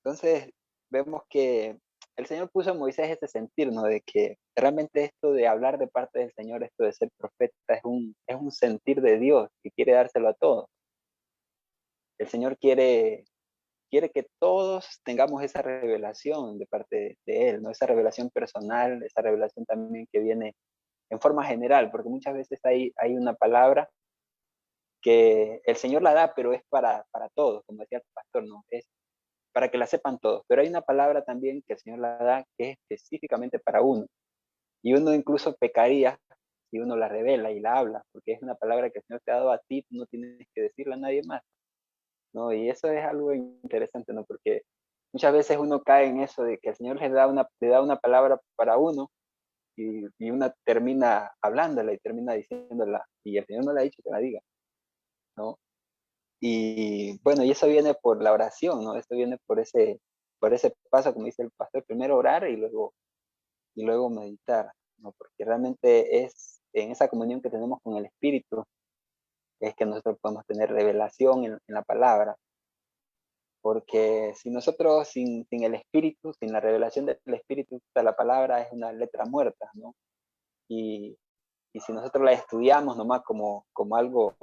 Entonces, vemos que el Señor puso a Moisés ese sentir, ¿no? De que realmente esto de hablar de parte del Señor, esto de ser profeta, es un sentir de Dios que quiere dárselo a todos. El Señor quiere que todos tengamos esa revelación de parte de Él, ¿no? Esa revelación personal, esa revelación también que viene en forma general, porque muchas veces hay una palabra que el Señor la da, pero es para todos, como decía el pastor, ¿no? Es para que la sepan todos, pero hay una palabra también que el Señor la da que es específicamente para uno, y uno incluso pecaría si uno la revela y la habla, porque es una palabra que el Señor te ha dado a ti, tú no tienes que decirla a nadie más, ¿no? Y eso es algo interesante, ¿no? Porque muchas veces uno cae en eso de que el Señor le da una palabra para uno y uno termina hablándola y termina diciéndola, y el Señor no le ha dicho que la diga, ¿no? Y bueno, y eso viene por la oración, ¿no? Esto viene por ese paso, como dice el pastor, primero orar y luego meditar, ¿no? Porque realmente es en esa comunión que tenemos con el Espíritu, es que nosotros podemos tener revelación en la palabra. Porque si nosotros sin el Espíritu, sin la revelación del Espíritu, la palabra es una letra muerta, ¿no? Y si nosotros la estudiamos nomás como algo,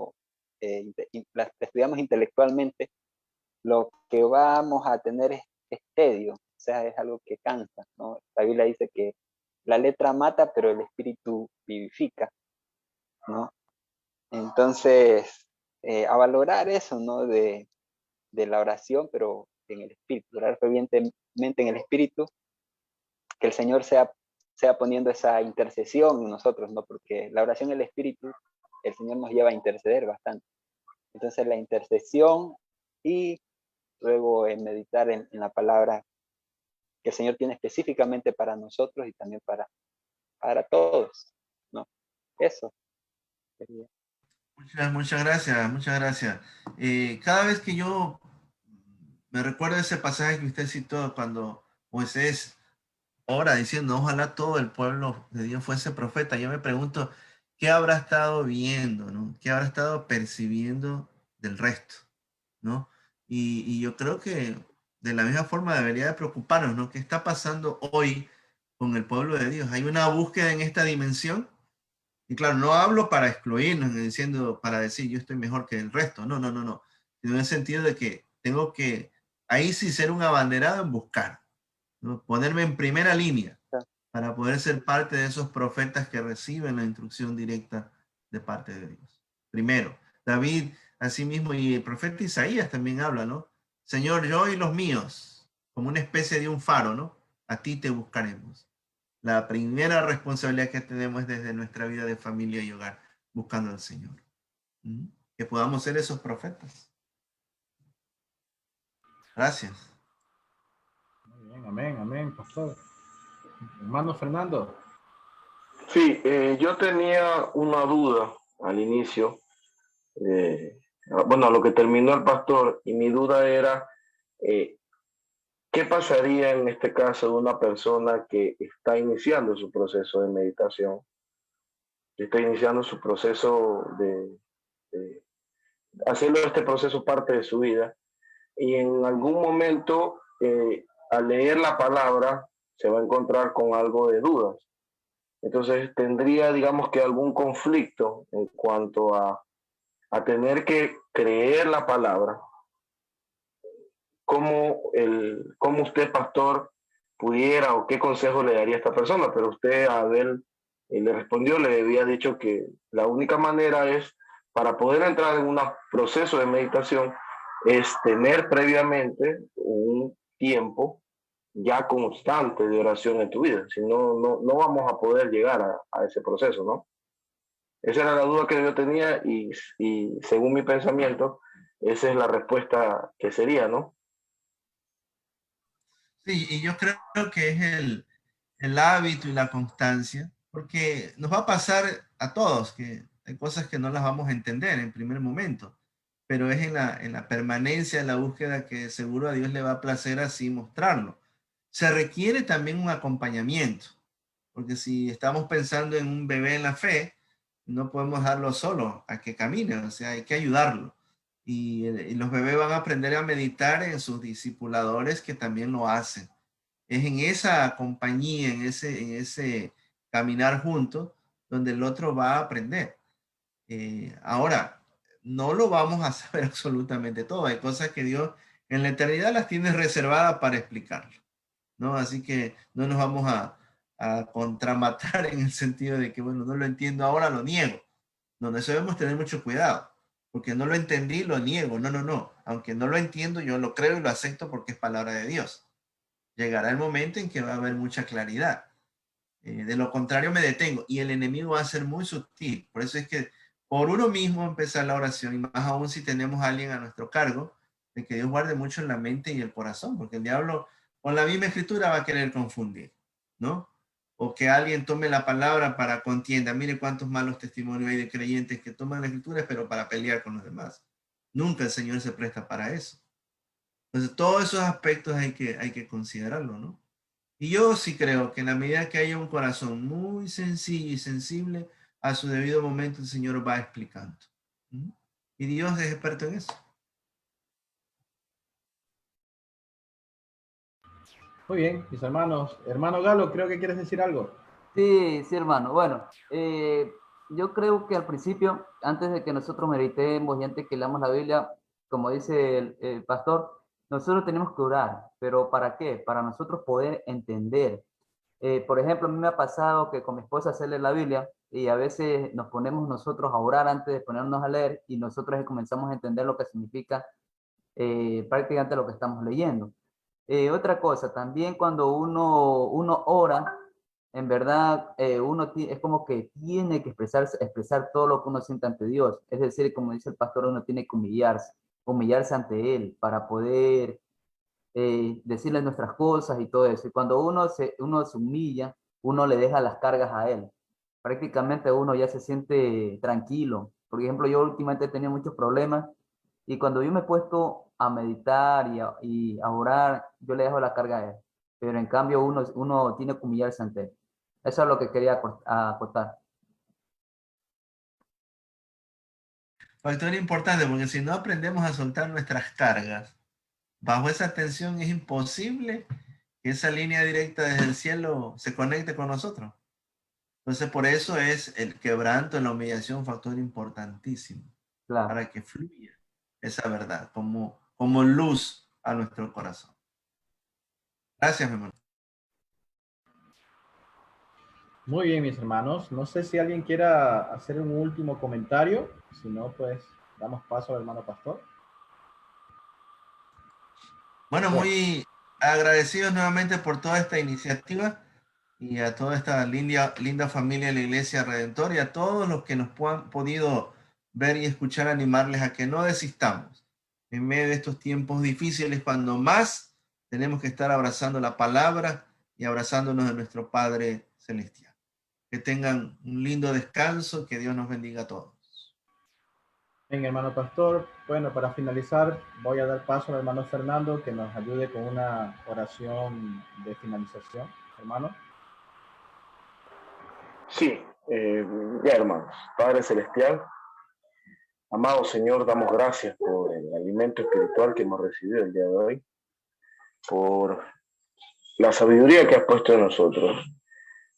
la estudiamos intelectualmente, lo que vamos a tener es tedio, o sea, es algo que cansa, ¿no? La Biblia dice que la letra mata, pero el Espíritu vivifica, ¿no? Entonces, a valorar eso, ¿no? De la oración, pero en el Espíritu, orar fervientemente en el Espíritu, que el Señor sea poniendo esa intercesión en nosotros, ¿no? Porque la oración en el Espíritu, el Señor nos lleva a interceder bastante. Entonces la intercesión y luego en meditar en la palabra que el Señor tiene específicamente para nosotros y también para todos, ¿no? Eso sería. Muchas gracias, muchas gracias. Cada vez que yo me recuerdo ese pasaje que usted citó cuando Moisés ora diciendo, ojalá todo el pueblo de Dios fuese profeta, yo me pregunto, ¿qué habrá estado viendo, ¿no? ¿Qué habrá estado percibiendo del resto, ¿no? Y yo creo que de la misma forma debería de preocuparnos, ¿no? ¿Qué está pasando hoy con el pueblo de Dios? ¿Hay una búsqueda en esta dimensión? Y claro, no hablo para excluirnos, diciendo, para decir yo estoy mejor que el resto, no, no, no, no, sino en el sentido de que tengo que, ahí sí ser un abanderado en buscar, ¿no? Ponerme en primera línea para poder ser parte de esos profetas que reciben la instrucción directa de parte de Dios. Primero, David, asimismo, y el profeta Isaías también habla, ¿no? Señor, yo y los míos, como una especie de un faro, ¿no? A ti te buscaremos. La primera responsabilidad que tenemos es desde nuestra vida de familia y hogar, buscando al Señor. Que podamos ser esos profetas. Gracias. Muy bien, amén, amén, pastor. Hermano Fernando. Sí, yo tenía una duda al inicio, bueno, a lo que terminó el pastor, y mi duda era, ¿qué pasaría en este caso de una persona que está iniciando su proceso de meditación, que está iniciando su proceso de haciendo este proceso parte de su vida, y en algún momento, al leer la palabra, se va a encontrar con algo de dudas? Entonces tendría, digamos que algún conflicto en cuanto a tener que creer la palabra. ¿Cómo usted, pastor, pudiera o qué consejo le daría a esta persona? Pero usted a Abel le respondió, le había dicho que la única manera es, para poder entrar en un proceso de meditación, es tener previamente un tiempo ya constante de oración en tu vida. Si no, no vamos a poder llegar a ese proceso, ¿no? Esa era la duda que yo tenía y según mi pensamiento, esa es la respuesta que sería, ¿no? Sí, y yo creo que es el hábito y la constancia, porque nos va a pasar a todos que hay cosas que no las vamos a entender en primer momento, pero es en la permanencia, en la búsqueda que seguro a Dios le va a placer así mostrarlo. Se requiere también un acompañamiento, porque si estamos pensando en un bebé en la fe, no podemos darlo solo a que camine, o sea, hay que ayudarlo. Y los bebés van a aprender a meditar en sus discipuladores que también lo hacen. Es en esa compañía, en ese caminar juntos, donde el otro va a aprender. Ahora, no lo vamos a saber absolutamente todo. Hay cosas que Dios en la eternidad las tiene reservadas para explicarlo, ¿no? Así que no nos vamos a contramatar en el sentido de que, bueno, no lo entiendo ahora, lo niego. No, eso debemos tener mucho cuidado, porque no lo entendí, lo niego. No, no, no. Aunque no lo entiendo, yo lo creo y lo acepto porque es palabra de Dios. Llegará el momento en que va a haber mucha claridad. De lo contrario me detengo y el enemigo va a ser muy sutil. Por eso es que por uno mismo empezar la oración y más aún si tenemos a alguien a nuestro cargo, de que Dios guarde mucho en la mente y el corazón, porque el diablo con la misma escritura va a querer confundir, ¿no? O que alguien tome la palabra para contienda. Mire cuántos malos testimonios hay de creyentes que toman la escritura, pero para pelear con los demás. Nunca el Señor se presta para eso. Entonces, todos esos aspectos hay que considerarlo, ¿no? Y yo sí creo que en la medida que haya un corazón muy sencillo y sensible, a su debido momento el Señor va explicando. ¿Mm? Y Dios es experto en eso. Muy bien, mis hermanos. Hermano Galo, creo que quieres decir algo. Sí, sí, hermano. Bueno, yo creo que al principio, antes de que nosotros meditemos y antes que leamos la Biblia, como dice el pastor, nosotros tenemos que orar. ¿Pero para qué? Para nosotros poder entender. Por ejemplo, a mí me ha pasado que con mi esposa se lee la Biblia y a veces nos ponemos nosotros a orar antes de ponernos a leer y nosotros comenzamos a entender lo que significa prácticamente lo que estamos leyendo. Otra cosa, también cuando uno ora, en verdad, es como que tiene que expresar todo lo que uno siente ante Dios. Es decir, como dice el pastor, uno tiene que humillarse ante Él para poder decirle nuestras cosas y todo eso. Y cuando uno se humilla, uno le deja las cargas a Él. Prácticamente uno ya se siente tranquilo. Por ejemplo, yo últimamente he tenido muchos problemas y cuando yo me he puesto a meditar y a orar, yo le dejo la carga a Él. Pero en cambio uno tiene que humillarse ante Él. Eso es lo que quería acotar. Factor importante, porque si no aprendemos a soltar nuestras cargas, bajo esa tensión es imposible que esa línea directa desde el cielo se conecte con nosotros. Entonces, por eso es el quebranto, la humillación, un factor importantísimo Claro. para que fluya esa verdad como luz a nuestro corazón. Gracias, mi hermano. Muy bien, mis hermanos. No sé si alguien quiera hacer un último comentario. Si no, pues damos paso al hermano pastor. Bueno, Bueno, muy agradecidos nuevamente por toda esta iniciativa y a toda esta linda familia de la Iglesia Redentor y a todos los que nos han podido ver y escuchar, animarles a que no desistamos en medio de estos tiempos difíciles, cuando más tenemos que estar abrazando la palabra y abrazándonos de nuestro Padre Celestial. Que tengan un lindo descanso, que Dios nos bendiga a todos. bien, hermano pastor. Bueno, para finalizar, voy a dar paso al hermano Fernando que nos ayude con una oración de finalización. Hermano. Sí, ya hermanos, Padre Celestial, amado Señor, damos gracias por el alimento espiritual que hemos recibido el día de hoy, por la sabiduría que has puesto en nosotros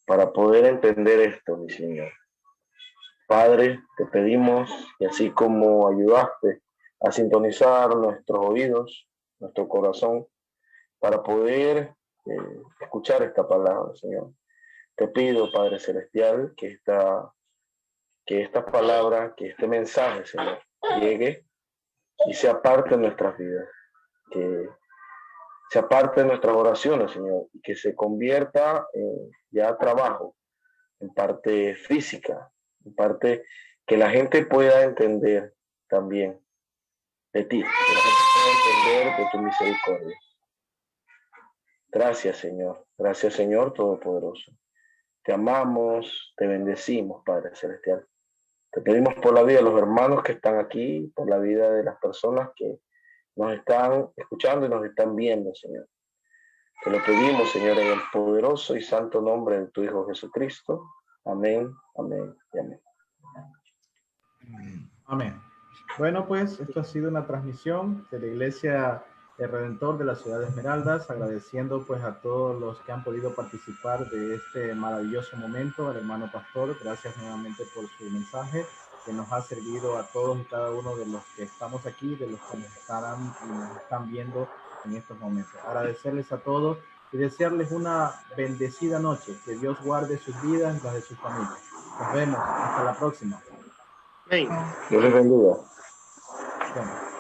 para poder entender esto, mi Señor. Padre, te pedimos que así como ayudaste a sintonizar nuestros oídos, nuestro corazón, para poder escuchar esta palabra, Señor. Te pido, Padre Celestial, que esta palabra, que este mensaje, Señor, llegue y sea parte de nuestras vidas, que sea parte de nuestras oraciones, Señor, y que se convierta en ya trabajo, en parte física Imparte que la gente pueda entender también de ti, que la gente pueda entender de tu misericordia. Gracias, Señor. Gracias, Señor Todopoderoso. Te amamos, te bendecimos, Padre Celestial. Te pedimos por la vida de los hermanos que están aquí, por la vida de las personas que nos están escuchando y nos están viendo, Señor. Te lo pedimos, Señor, en el poderoso y santo nombre de tu Hijo Jesucristo. Amén, amén y amén. Amén. Bueno, pues esto ha sido una transmisión de la Iglesia El Redentor de la ciudad de Esmeraldas, agradeciendo pues a todos los que han podido participar de este maravilloso momento. Al hermano pastor, gracias nuevamente por su mensaje, que nos ha servido a todos y cada uno de los que estamos aquí, de los que nos están viendo en estos momentos. Agradecerles a todos y desearles una bendecida noche. Que Dios guarde sus vidas y las de sus familias. Nos vemos. Hasta la próxima. Amén. Dios les bendiga. Bueno.